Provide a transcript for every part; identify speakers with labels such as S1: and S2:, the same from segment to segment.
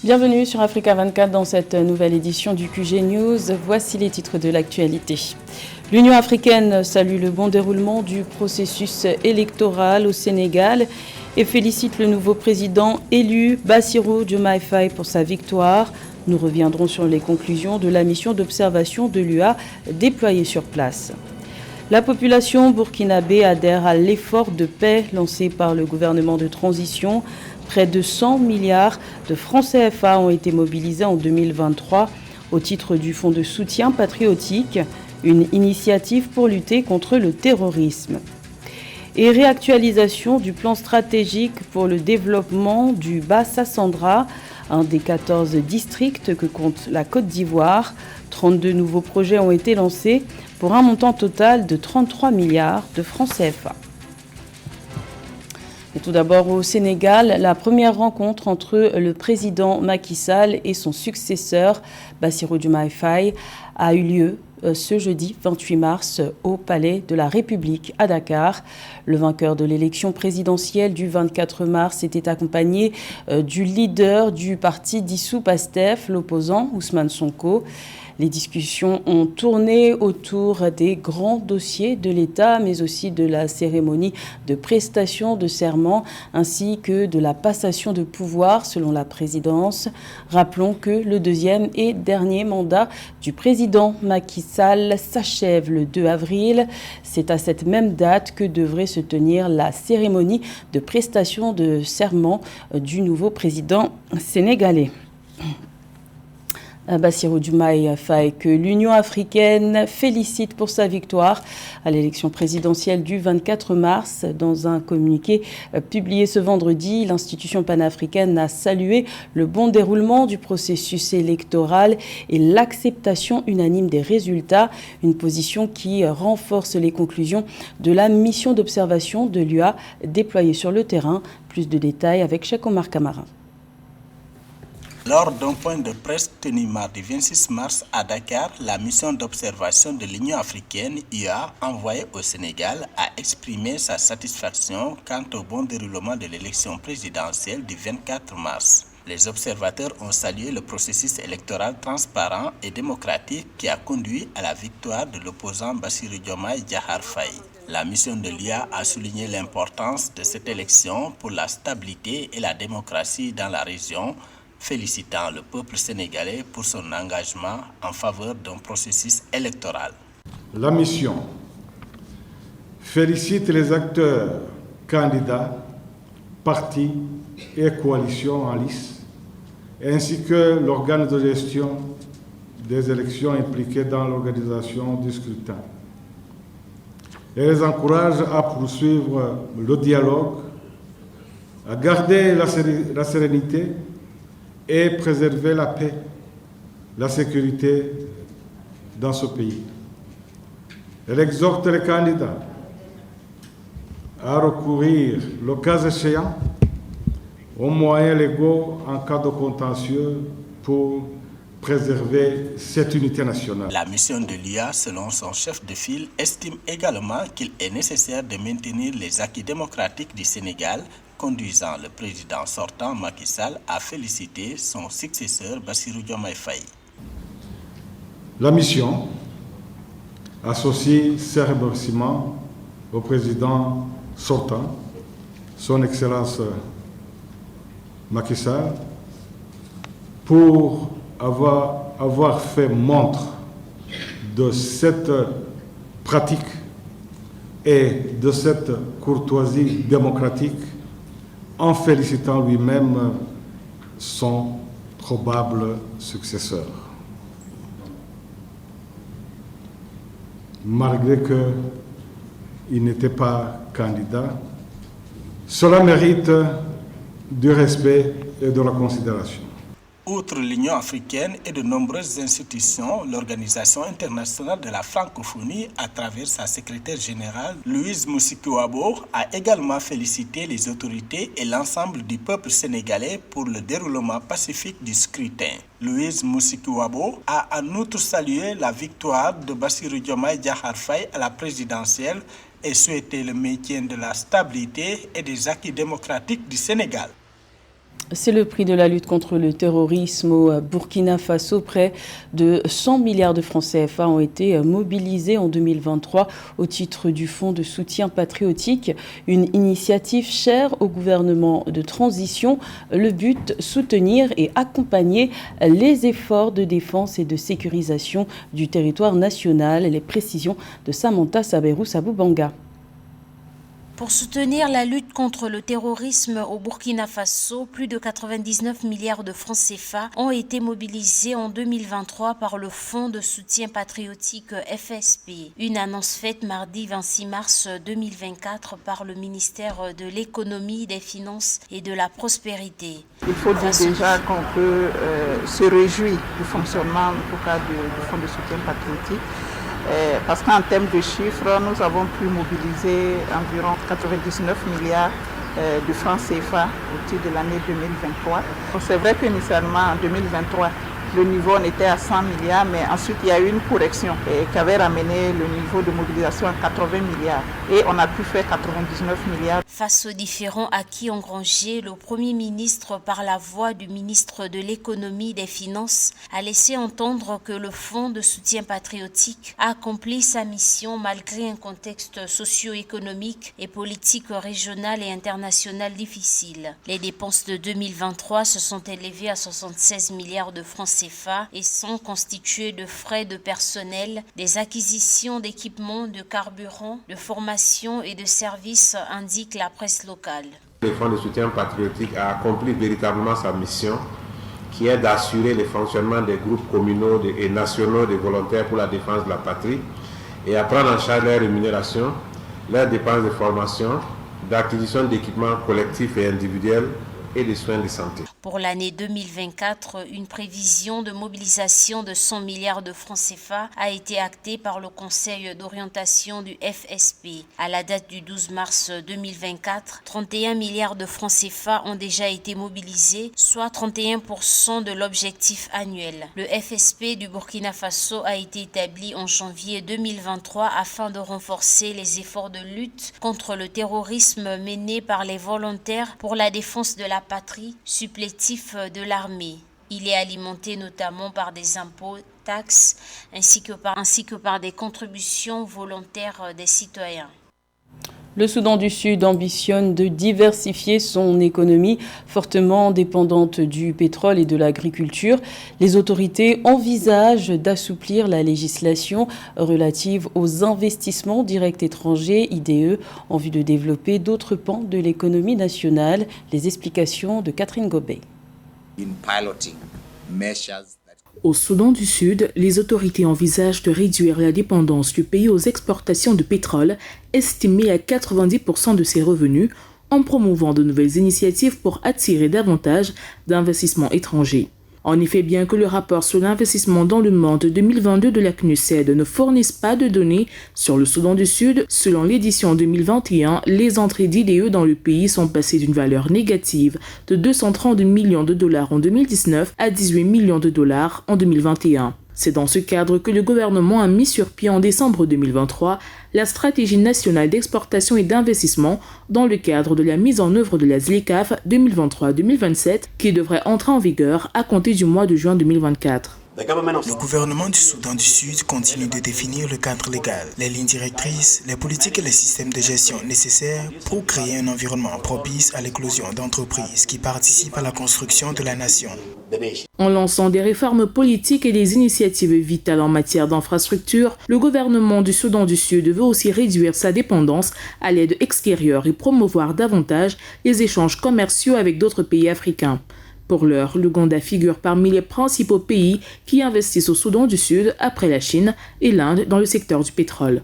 S1: Bienvenue sur Africa 24 dans cette nouvelle édition du QG News. Voici les titres de l'actualité. L'Union africaine salue le bon déroulement du processus électoral au Sénégal et félicite le nouveau président élu Bassirou Diomaye Faye pour sa victoire. Nous reviendrons sur les conclusions de la mission d'observation de l'UA déployée sur place. La population burkinabé adhère à l'effort de paix lancé par le gouvernement de transition. Près de 100 milliards de francs CFA ont été mobilisés en 2023 au titre du Fonds de soutien patriotique, une initiative pour lutter contre le terrorisme. Et réactualisation du plan stratégique pour le développement du Bas-Sassandra, un des 14 districts que compte la Côte d'Ivoire. 32 nouveaux projets ont été lancés pour un montant total de 33 milliards de francs CFA. Et tout d'abord au Sénégal, la première rencontre entre le président Macky Sall et son successeur Bassirou Diomaye Faye a eu lieu ce jeudi 28 mars au Palais de la République à Dakar. Le vainqueur de l'élection présidentielle du 24 mars était accompagné du leader du parti dissous PASTEF, l'opposant Ousmane Sonko. Les discussions ont tourné autour des grands dossiers de l'État, mais aussi de la cérémonie de prestation de serment, ainsi que de la passation de pouvoir selon la présidence. Rappelons que le deuxième et dernier mandat du président Macky Sall s'achève le 2 avril. C'est à cette même date que devrait se tenir la cérémonie de prestation de serment du nouveau président sénégalais. Bassirou Diomaye Faye, que l'Union africaine félicite pour sa victoire à l'élection présidentielle du 24 mars. Dans un communiqué publié ce vendredi, l'institution panafricaine a salué le bon déroulement du processus électoral et l'acceptation unanime des résultats, une position qui renforce les conclusions de la mission d'observation de l'UA déployée sur le terrain. Plus de détails avec Cheikh Omar Kamara.
S2: Lors d'un point de presse tenu mardi 26 mars à Dakar, la mission d'observation de l'Union africaine (UA) envoyée au Sénégal a exprimé sa satisfaction quant au bon déroulement de l'élection présidentielle du 24 mars. Les observateurs ont salué le processus électoral transparent et démocratique qui a conduit à la victoire de l'opposant Bassirou Diomaye Diakhar Faye. La mission de l'UA a souligné l'importance de cette élection pour la stabilité et la démocratie dans la région, félicitant le peuple sénégalais pour son engagement en faveur d'un processus électoral.
S3: La mission félicite les acteurs, candidats, partis et coalitions en lice, ainsi que l'organe de gestion des élections impliqués dans l'organisation du scrutin. Et les encourage à poursuivre le dialogue, à garder la sérénité et préserver la paix, la sécurité dans ce pays. Elle exhorte les candidats à recourir, le cas échéant, aux moyens légaux en cas de contentieux pour préserver cette unité nationale.
S2: La mission de l'UA, selon son chef de file, estime également qu'il est nécessaire de maintenir les acquis démocratiques du Sénégal, conduisant le président sortant Macky Sall à féliciter son successeur Bassirou Diomaye Faye.
S3: La mission associe ses remerciements au président sortant, son Excellence Macky Sall, pour avoir fait montre de cette pratique et de cette courtoisie démocratique en félicitant lui-même son probable successeur. Malgré qu'il n'était pas candidat, cela mérite du respect et de la considération.
S2: Outre l'Union africaine et de nombreuses institutions, l'Organisation internationale de la francophonie, à travers sa secrétaire générale, Louise Mushikiwabo, a également félicité les autorités et l'ensemble du peuple sénégalais pour le déroulement pacifique du scrutin. Louise Mushikiwabo a en outre salué la victoire de Bassirou Diomaye Diakhar Faye à la présidentielle et souhaité le maintien de la stabilité et des acquis démocratiques du Sénégal.
S1: C'est le prix de la lutte contre le terrorisme au Burkina Faso. Près de 100 milliards de francs CFA ont été mobilisés en 2023 au titre du Fonds de soutien patriotique, une initiative chère au gouvernement de transition. Le but, soutenir et accompagner les efforts de défense et de sécurisation du territoire national. Les précisions de Samantha Saberou-Saboubanga.
S4: Pour soutenir la lutte contre le terrorisme au Burkina Faso, plus de 99 milliards de francs CFA ont été mobilisés en 2023 par le Fonds de soutien patriotique FSP. Une annonce faite mardi 26 mars 2024 par le ministère de l'Économie, des Finances et de la Prospérité.
S5: Il faut dire déjà qu'on peut se réjouir du fonctionnement en tout cas, du Fonds de soutien patriotique. Parce qu'en termes de chiffres, nous avons pu mobiliser environ 99 milliards de francs CFA au titre de l'année 2023. C'est vrai qu'initialement, en 2023, le niveau on était à 100 milliards, mais ensuite il y a eu une correction qui avait ramené le niveau de mobilisation à 80 milliards. Et on a pu faire 99 milliards.
S4: Face aux différents acquis engrangés, le Premier ministre, par la voix du ministre de l'Économie et des Finances, a laissé entendre que le Fonds de soutien patriotique a accompli sa mission malgré un contexte socio-économique et politique régional et international difficile. Les dépenses de 2023 se sont élevées à 76 milliards de francs CFA et sont constituées de frais de personnel, des acquisitions d'équipements, de carburant, de formation et de services, indique la presse locale.
S6: Le Fonds de soutien patriotique a accompli véritablement sa mission qui est d'assurer le fonctionnement des groupes communaux et nationaux des volontaires pour la défense de la patrie et à prendre en charge leurs rémunérations, leurs dépenses de formation, d'acquisition d'équipements collectifs et individuels et des soins de santé.
S4: Pour l'année 2024, une prévision de mobilisation de 100 milliards de francs CFA a été actée par le Conseil d'orientation du FSP. À la date du 12 mars 2024, 31 milliards de francs CFA ont déjà été mobilisés, soit 31% de l'objectif annuel. Le FSP du Burkina Faso a été établi en janvier 2023 afin de renforcer les efforts de lutte contre le terrorisme menés par les volontaires pour la défense de la patrie, supplétifs de l'armée. Il est alimenté notamment par des impôts, taxes, ainsi que par des contributions volontaires des citoyens.
S1: Le Soudan du Sud ambitionne de diversifier son économie fortement dépendante du pétrole et de l'agriculture. Les autorités envisagent d'assouplir la législation relative aux investissements directs étrangers, IDE, en vue de développer d'autres pans de l'économie nationale. Les explications de Catherine Gobet.
S7: Au Soudan du Sud, les autorités envisagent de réduire la dépendance du pays aux exportations de pétrole, estimée à 90% de ses revenus, en promouvant de nouvelles initiatives pour attirer davantage d'investissements étrangers. En effet, bien que le rapport sur l'investissement dans le monde 2022 de la CNUSED ne fournisse pas de données sur le Soudan du Sud, selon l'édition 2021, les entrées d'IDE dans le pays sont passées d'une valeur négative de 230 millions de dollars en 2019 à 18 millions de dollars en 2021. C'est dans ce cadre que le gouvernement a mis sur pied en décembre 2023 la stratégie nationale d'exportation et d'investissement dans le cadre de la mise en œuvre de la ZLECAf 2023-2027 qui devrait entrer en vigueur à compter du mois de juin 2024.
S8: Le gouvernement du Soudan du Sud continue de définir le cadre légal, les lignes directrices, les politiques et les systèmes de gestion nécessaires pour créer un environnement propice à l'éclosion d'entreprises qui participent à la construction de la nation.
S7: En lançant des réformes politiques et des initiatives vitales en matière d'infrastructure, le gouvernement du Soudan du Sud veut aussi réduire sa dépendance à l'aide extérieure et promouvoir davantage les échanges commerciaux avec d'autres pays africains. Pour l'heure, l'Ouganda figure parmi les principaux pays qui investissent au Soudan du Sud après la Chine et l'Inde dans le secteur du pétrole.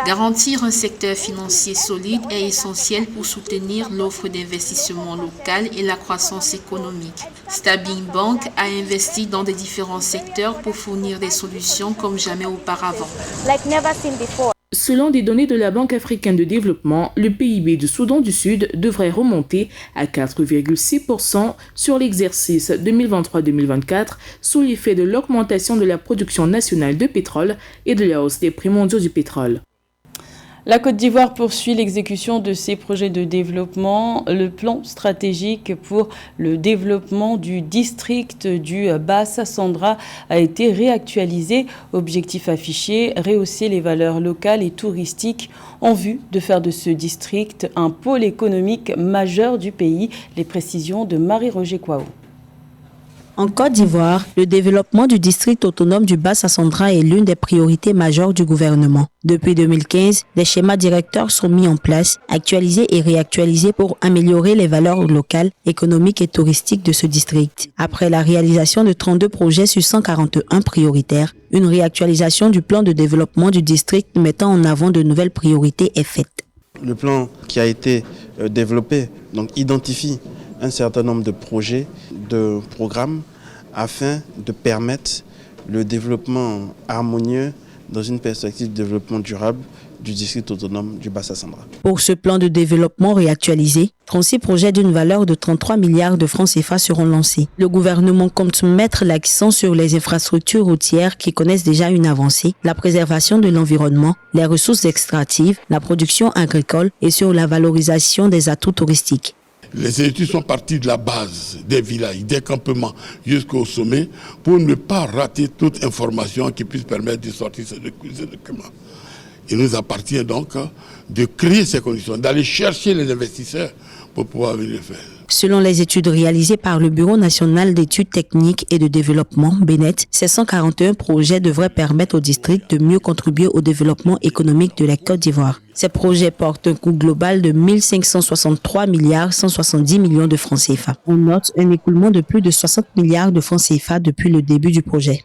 S9: Garantir un secteur financier solide est essentiel pour soutenir l'offre d'investissement local et la croissance économique. Stanbic Bank a investi dans des différents secteurs pour fournir des solutions comme jamais auparavant.
S7: Selon des données de la Banque africaine de développement, le PIB du Soudan du Sud devrait remonter à 4,6% sur l'exercice 2023-2024 sous l'effet de l'augmentation de la production nationale de pétrole et de la hausse des prix mondiaux du pétrole.
S1: La Côte d'Ivoire poursuit l'exécution de ses projets de développement. Le plan stratégique pour le développement du district du Bas-Sassandra a été réactualisé. Objectif affiché, rehausser les valeurs locales et touristiques en vue de faire de ce district un pôle économique majeur du pays. Les précisions de Marie-Roger Kouao.
S10: En Côte d'Ivoire, le développement du district autonome du Bas-Sassandra est l'une des priorités majeures du gouvernement. Depuis 2015, des schémas directeurs sont mis en place, actualisés et réactualisés pour améliorer les valeurs locales, économiques et touristiques de ce district. Après la réalisation de 32 projets sur 141 prioritaires, une réactualisation du plan de développement du district mettant en avant de nouvelles priorités est faite.
S11: Le plan qui a été développé identifie un certain nombre de projets, de programmes afin de permettre le développement harmonieux dans une perspective de développement durable du district autonome du Bas-Sassandra.
S10: Pour ce plan de développement réactualisé, 36 projets d'une valeur de 33 milliards de francs CFA seront lancés. Le gouvernement compte mettre l'accent sur les infrastructures routières qui connaissent déjà une avancée, la préservation de l'environnement, les ressources extractives, la production agricole et sur la valorisation des atouts touristiques.
S12: Les études sont parties de la base des villages, des campements jusqu'au sommet pour ne pas rater toute information qui puisse permettre de sortir ce document. Il nous appartient donc de créer ces conditions, d'aller chercher les investisseurs pour pouvoir venir le faire.
S10: Selon les études réalisées par le Bureau national d'études techniques et de développement, BNET, ces 141 projets devraient permettre au district de mieux contribuer au développement économique de la Côte d'Ivoire. Ces projets portent un coût global de 1563 milliards 170 millions de francs CFA. On note un écoulement de plus de 60 milliards de francs CFA depuis le début du projet.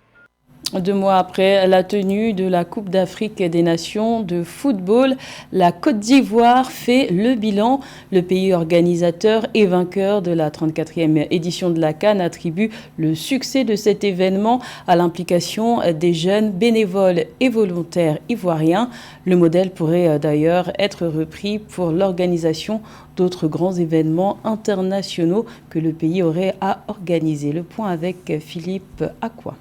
S1: 2 mois après la tenue de la Coupe d'Afrique des Nations de football, la Côte d'Ivoire fait le bilan. Le pays organisateur et vainqueur de la 34e édition de la CAN attribue le succès de cet événement à l'implication des jeunes bénévoles et volontaires ivoiriens. Le modèle pourrait d'ailleurs être repris pour l'organisation d'autres grands événements internationaux que le pays aurait à organiser. Le point avec Philippe Akwa.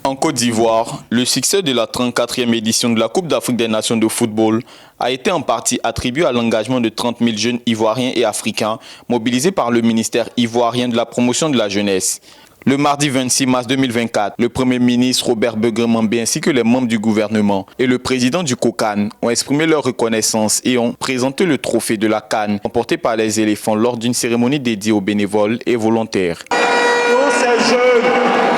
S13: En Côte d'Ivoire, le succès de la 34e édition de la Coupe d'Afrique des Nations de football a été en partie attribué à l'engagement de 30 000 jeunes ivoiriens et africains mobilisés par le ministère ivoirien de la promotion de la jeunesse. Le mardi 26 mars 2024, le Premier ministre Robert Begremambé ainsi que les membres du gouvernement et le président du COCAN ont exprimé leur reconnaissance et ont présenté le trophée de la CAN remporté par les éléphants lors d'une cérémonie dédiée aux bénévoles et volontaires.
S14: Tous ces jeunes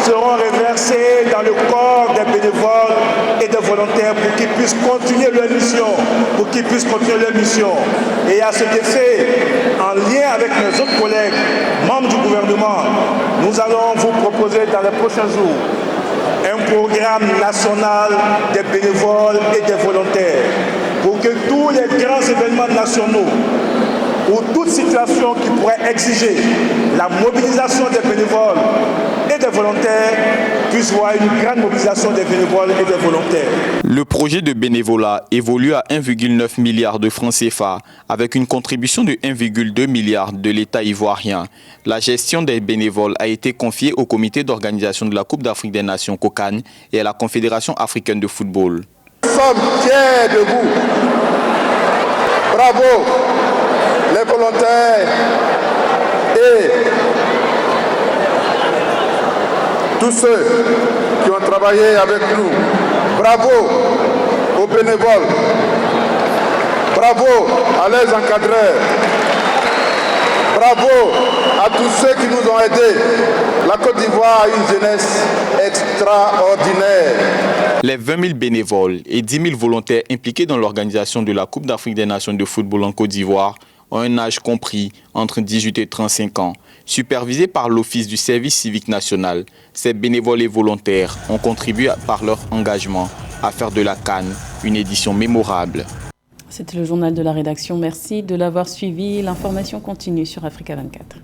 S14: seront reversés dans le corps des bénévoles et des volontaires pour qu'ils puissent continuer leur mission. Et à cet effet, en lien avec mes autres collègues, membres du gouvernement, nous allons vous proposer dans les prochains jours un programme national des bénévoles et des volontaires pour que tous les grands événements nationaux ou toute situation qui pourrait exiger la mobilisation des bénévoles et des volontaires puisse voir une grande mobilisation des bénévoles et des volontaires.
S13: Le projet de bénévolat évolue à 1,9 milliard de francs CFA avec une contribution de 1,2 milliard de l'État ivoirien. La gestion des bénévoles a été confiée au comité d'organisation de la Coupe d'Afrique des Nations COCAN et à la Confédération africaine de football.
S14: Nous sommes fiers de vous. Bravo les volontaires et tous ceux qui ont travaillé avec nous. Bravo aux bénévoles. Bravo à les encadreurs. Bravo à tous ceux qui nous ont aidés. La Côte d'Ivoire a une jeunesse extraordinaire.
S13: Les 20 000 bénévoles et 10 000 volontaires impliqués dans l'organisation de la Coupe d'Afrique des Nations de football en Côte d'Ivoire ont un âge compris entre 18 et 35 ans. Supervisés par l'Office du service civique national, ces bénévoles et volontaires ont contribué par leur engagement à faire de la CAN une édition mémorable.
S1: C'était le journal de la rédaction. Merci de l'avoir suivi. L'information continue sur Africa 24.